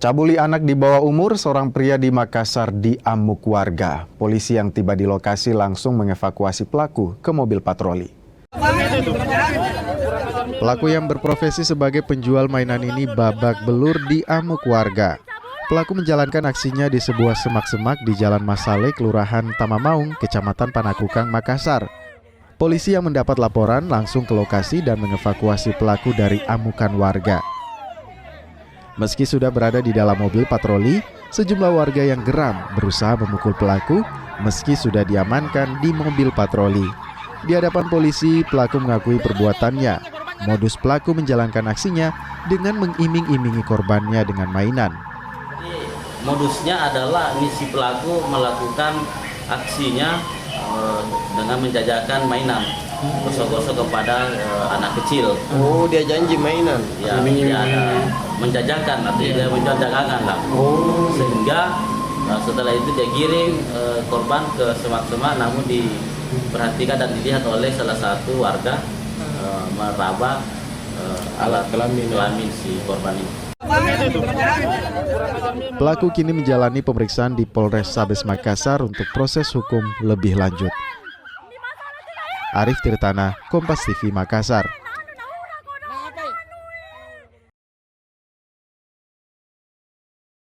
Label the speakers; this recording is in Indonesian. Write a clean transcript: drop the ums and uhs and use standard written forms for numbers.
Speaker 1: Cabuli anak di bawah umur, seorang pria di Makassar diamuk warga. Polisi yang tiba di lokasi langsung mengevakuasi pelaku ke mobil patroli. Pelaku yang berprofesi sebagai penjual mainan ini babak belur diamuk warga. Pelaku menjalankan aksinya di sebuah semak-semak di Jalan Masale, Kelurahan Tamamaung, Kecamatan Panakukang, Makassar. Polisi yang mendapat laporan langsung ke lokasi dan mengevakuasi pelaku dari amukan warga. Meski sudah berada di dalam mobil patroli, sejumlah warga yang geram berusaha memukul pelaku meski sudah diamankan di mobil patroli. Di hadapan polisi, pelaku mengakui perbuatannya. Modus pelaku menjalankan aksinya dengan mengiming-imingi korbannya dengan mainan.
Speaker 2: Modusnya adalah misi pelaku melakukan aksinya dengan menjajakan mainan, gosok-gosok kepada anak kecil.
Speaker 3: Oh, dia janji mainan?
Speaker 2: Ya, dia menjajakan, artinya dia menjajakan lah. Sehingga setelah itu dia giring korban ke semak-semak, namun diperhatikan dan dilihat oleh salah satu warga meraba alat kelamin si korban ini.
Speaker 1: Pelaku kini menjalani pemeriksaan di Polrestabes Makassar untuk proses hukum lebih lanjut. Arif Tirtana, Kompas TV Makassar.